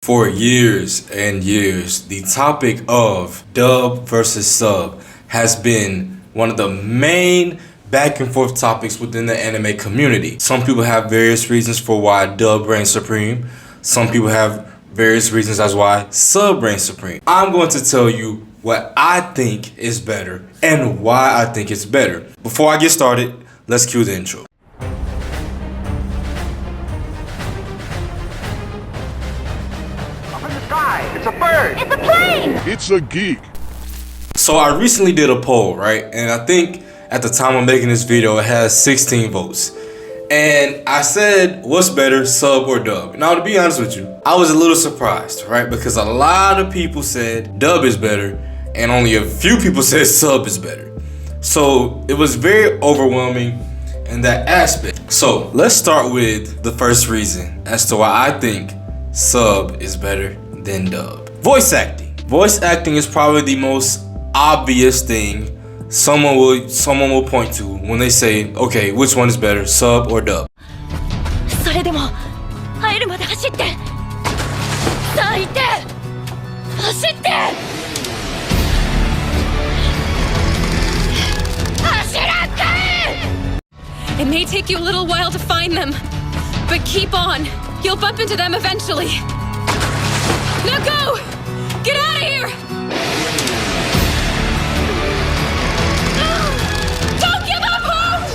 For years and years, the topic of dub versus sub has been one of the main back and forth topics within the anime community. Some people have various reasons for why dub reigns supreme. Some people have various reasons as why sub reigns supreme. I'm going to tell you what I think is better and why I think it's better. Before I get started, let's cue the intro. It's a bird! It's a plane! It's a geek. So I recently did a poll, right? And I think at the time of making this video, it has 16 votes. And I said, what's better, sub or dub? Now, to be honest with you, I was a little surprised, right? Because a lot of people said dub is better, and only a few people said sub is better. So it was very overwhelming in that aspect. So let's start with the first reason as to why I think sub is better than dub. Voice acting. Voice acting is probably the most obvious thing someone will point to when they say, okay, which one is better, sub or dub? それでも入るまで走ってさあ行って走って走らんかい It may take you a little while to find them, but keep on. You'll bump into them eventually. Now go! Get out of here! Don't give up hope!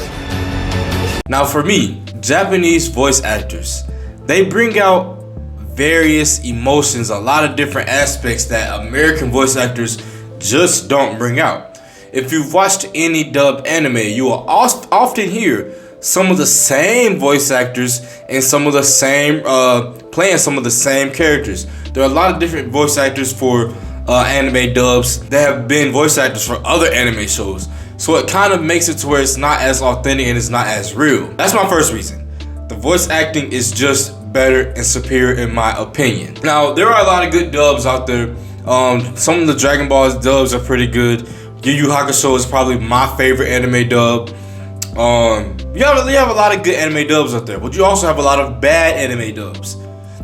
Now for me, Japanese voice actors, they bring out various emotions, a lot of different aspects that American voice actors just don't bring out. If you've watched any dubbed anime, you will often hear some of the same voice actors and some of the same playing some of the same characters. There are a lot of different voice actors for anime dubs that have been voice actors for other anime shows. So it kind of makes it to where it's not as authentic and it's not as real. That's my first reason. The voice acting is just better and superior in my opinion. Now, there are a lot of good dubs out there. Some of the Dragon Ball dubs are pretty good. Yu Yu Hakusho is probably my favorite anime dub. You have a lot of good anime dubs out there, but you also have a lot of bad anime dubs.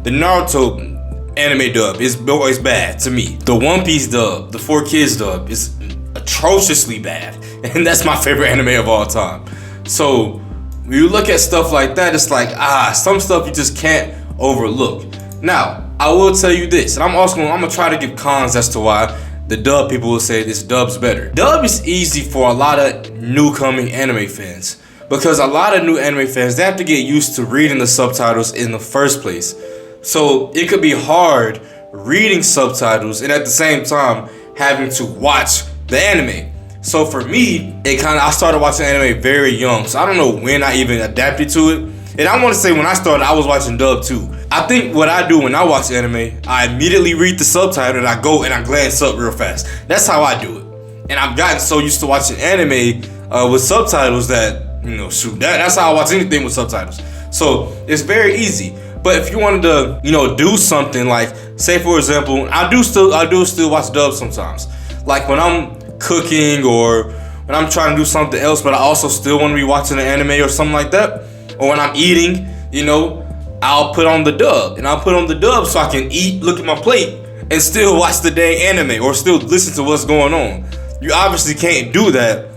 The Naruto anime dub is always bad to me. The One Piece dub, the 4Kids dub is atrociously bad, and that's my favorite anime of all time. So when you look at stuff like that, it's like some stuff you just can't overlook. Now I will tell you this, and I'm gonna try to give cons as to why the dub people will say this dub's better. Dub is easy for a lot of new coming anime fans because a lot of new anime fans, they have to get used to reading the subtitles in the first place. So it could be hard reading subtitles and at the same time having to watch the anime. So for me, I started watching anime very young. So I don't know when I even adapted to it. And I want to say when I started, I was watching dub too. I think what I do when I watch anime, I immediately read the subtitle and I go and I glance up real fast. That's how I do it. And I've gotten so used to watching anime with subtitles that, that's how I watch anything with subtitles. So it's very easy. But if you wanted to, do something like, say for example, I do still watch dubs sometimes. Like when I'm cooking or when I'm trying to do something else, but I also still want to be watching an anime or something like that. Or when I'm eating, I'll put on the dub. And I'll put on the dub so I can eat, look at my plate, and still watch the dang anime or still listen to what's going on. You obviously can't do that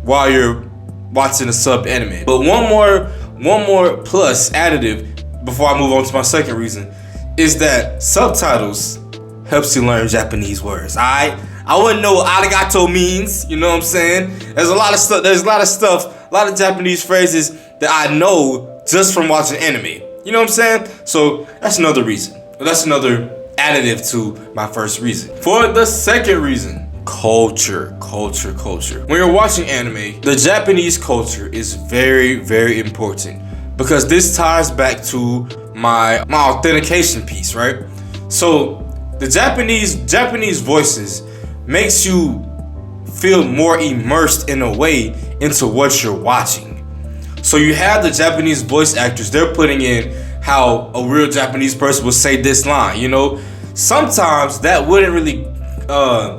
while you're watching a sub anime. But one more plus additive before I move on to my second reason is that subtitles helps you learn Japanese words. I wouldn't know what arigato means, you know what I'm saying? There's a lot of Japanese phrases that I know just from watching anime. You know what I'm saying? So that's another reason. That's another additive to my first reason. For the second reason, culture. When you're watching anime, the Japanese culture is very, very important because this ties back to my authentication piece, right? So the Japanese voices makes you feel more immersed in a way into what you're watching. So you have the Japanese voice actors, they're putting in how a real Japanese person would say this line, Sometimes that wouldn't really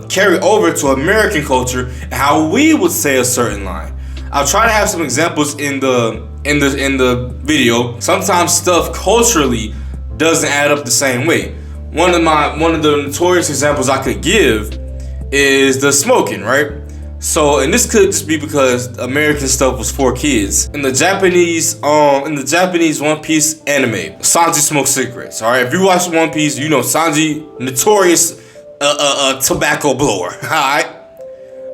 carry over to American culture and how we would say a certain line. I'll try to have some examples in the video. Sometimes stuff culturally doesn't add up the same way. One of the notorious examples I could give is the smoking, right? So, and this could just be because American stuff was for kids. In the Japanese One Piece anime, Sanji smokes cigarettes. All right, if you watch One Piece, you know Sanji, notorious tobacco blower. All right,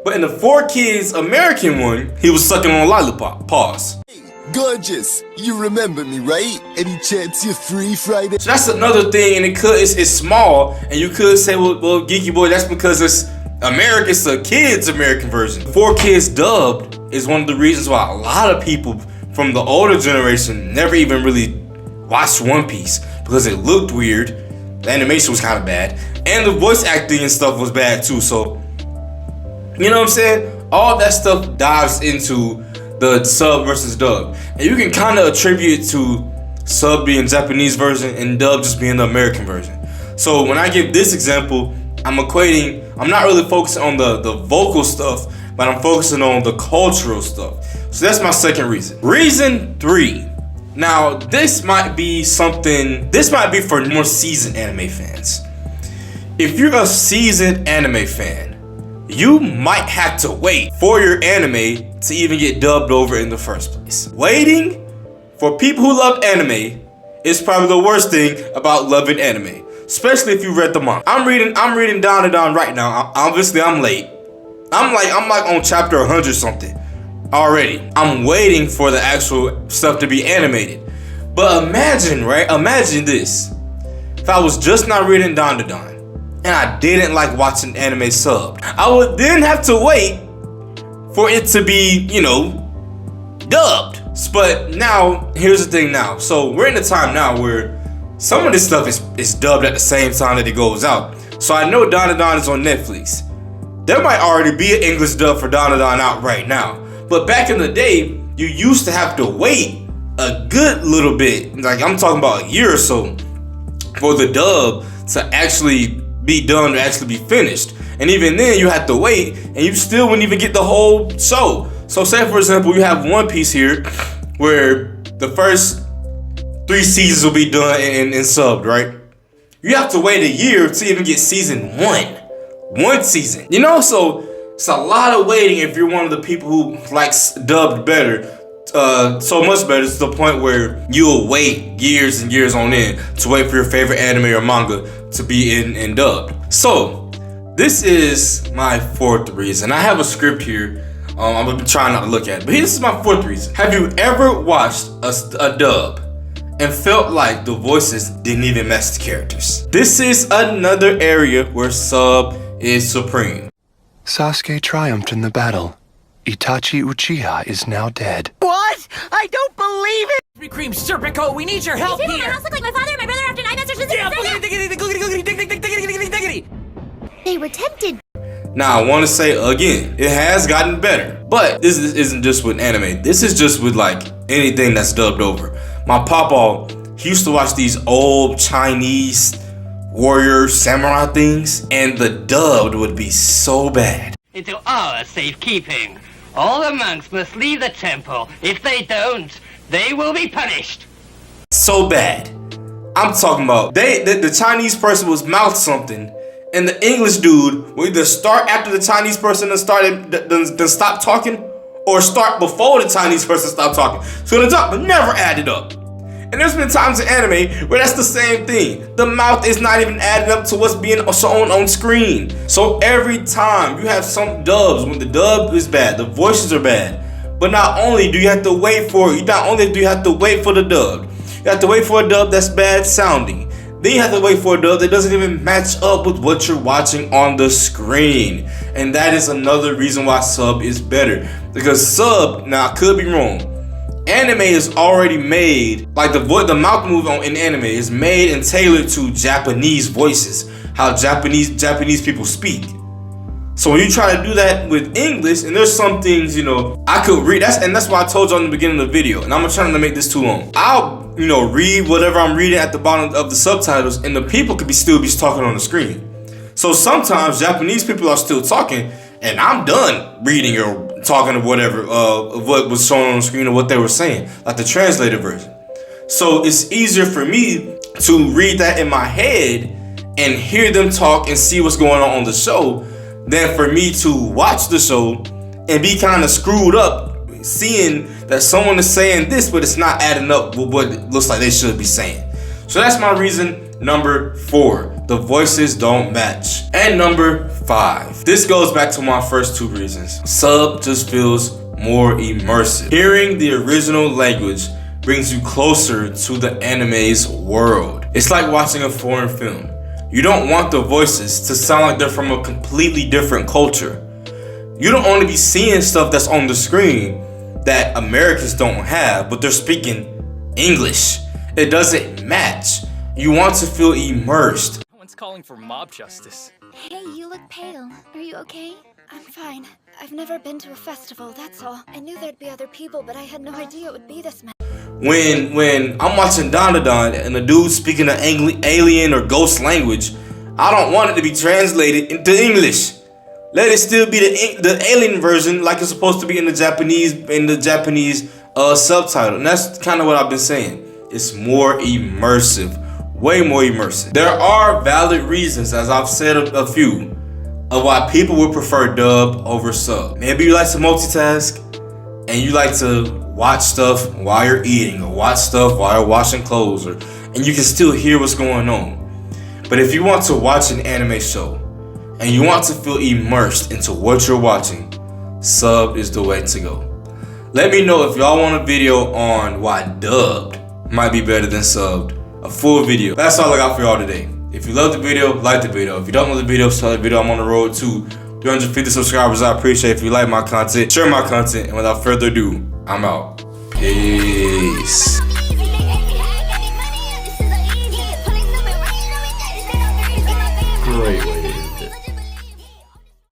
but in the 4Kids American one, he was sucking on a lollipop. Pause. Gorgeous, you remember me, right? Any chance you're free Friday? So that's another thing, and it's small, and you could say, well, Geeky Boy, that's because it's a kids American version. 4Kids dubbed is one of the reasons why a lot of people from the older generation never even really watched One Piece, because it looked weird, the animation was kind of bad, and the voice acting and stuff was bad too. So, you know what I'm saying? All that stuff dives into the sub versus dub, and you can kind of attribute it to sub being Japanese version and dub just being the American version. So when I give this example, I'm not really focusing on the vocal stuff, but I'm focusing on the cultural stuff. So that's my second reason. Reason 3. Now, this might be for more seasoned anime fans. If you're a seasoned anime fan, you might have to wait for your anime to even get dubbed over in the first place. Waiting for people who love anime is probably the worst thing about loving anime, especially if you read the manga. I'm reading Down to Dawn right now. Obviously, I'm late. I'm like on chapter 100 something already. I'm waiting for the actual stuff to be animated. But imagine, right? Imagine this. If I was just not reading Down to Dawn and I didn't like watching anime subbed, I would then have to wait for it to be, dubbed. But now, here's the thing now. So we're in a time now where some of this stuff is dubbed at the same time that it goes out. So I know Down to Dawn is on Netflix. There might already be an English dub for Down to Dawn out right now. But back in the day, you used to have to wait a good little bit. Like, I'm talking about a year or so for the dub to actually be done, to actually be finished. And even then, you had to wait, and you still wouldn't even get the whole show. So say, for example, you have One Piece here, where the first 3 seasons will be done and subbed, right? You have to wait a year to even get season 1. One season. So it's a lot of waiting if you're one of the people who likes dubbed better. So much better to the point where you'll wait years and years on end to wait for your favorite anime or manga to be in dubbed. So this is my 4th reason. I have a script here. I'm gonna be trying not to look at it, but this is my 4th reason. Have you ever watched a dub and felt like the voices didn't even match the characters? This is another area where sub is supreme. Sasuke triumphed in the battle. Itachi Uchiha is now dead. What? I don't believe it! Cream Serpico, we need your help You see here! my house look like my father and my brother after 9 months or something? Yeah, diggity. They were tempted. Now, I want to say again, it has gotten better. But this isn't just with anime. This is just with like anything that's dubbed over. My papa, he used to watch these old Chinese warrior samurai things, and the dubbed would be so bad. Into our safekeeping. All the monks must leave the temple. If they don't, they will be punished. So bad. I'm talking about the Chinese person was mouth something, and the English dude will either start after the Chinese person then stop talking, or start before the Chinese person stop talking. So the dub never added up. And there's been times in anime where that's the same thing. The mouth is not even adding up to what's being shown on screen. So every time you have some dubs, when the dub is bad, the voices are bad. But not only do you have to wait for the dub, you have to wait for a dub that's bad sounding. Then you have to wait for a dub that doesn't even match up with what you're watching on the screen. And that is another reason why sub is better. Because sub, now I could be wrong, anime is already made, like the mouth move in anime is made and tailored to Japanese voices, how Japanese people speak. So when you try to do that with English, and there's some things, I could read, that's why I told you in the beginning of the video, and I'm not trying to make this too long. I'll, read whatever I'm reading at the bottom of the subtitles, and the people could still be talking on the screen. So sometimes Japanese people are still talking, and I'm done reading or talking of whatever, of what was shown on the screen or what they were saying, like the translated version. So it's easier for me to read that in my head and hear them talk and see what's going on the show than for me to watch the show and be kind of screwed up seeing that someone is saying this but it's not adding up with what it looks like they should be saying. So that's my reason number 4. The voices don't match. And number 5. This goes back to my first 2 reasons. Sub just feels more immersive. Hearing the original language brings you closer to the anime's world. It's like watching a foreign film. You don't want the voices to sound like they're from a completely different culture. You don't want to be seeing stuff that's on the screen that Americans don't have, but they're speaking English. It doesn't match. You want to feel immersed. No one's calling for mob justice. Hey, you look pale. Are you okay? I'm fine. I've never been to a festival, that's all. I knew there'd be other people, but I had no idea it would be this many. When I'm watching Don and the dude speaking an alien or ghost language, I don't want it to be translated into English. Let it still be the alien version like it's supposed to be in the Japanese subtitle. And that's kind of what I've been saying. It's more immersive, way more immersive. There are valid reasons, as I've said a few, of why people would prefer dub over sub. Maybe you like to multitask and you like to watch stuff while you're eating or watch stuff while you're washing clothes, and you can still hear what's going on. But if you want to watch an anime show and you want to feel immersed into what you're watching, sub is the way to go. Let me know if y'all want a video on why dubbed might be better than subbed. A full video. That's all I got for y'all today. If you love the video, like the video. If you don't love the video, share the video. I'm on the road to 350 subscribers. I appreciate if you like my content, share my content, and without further ado, I'm out. Peace. Great.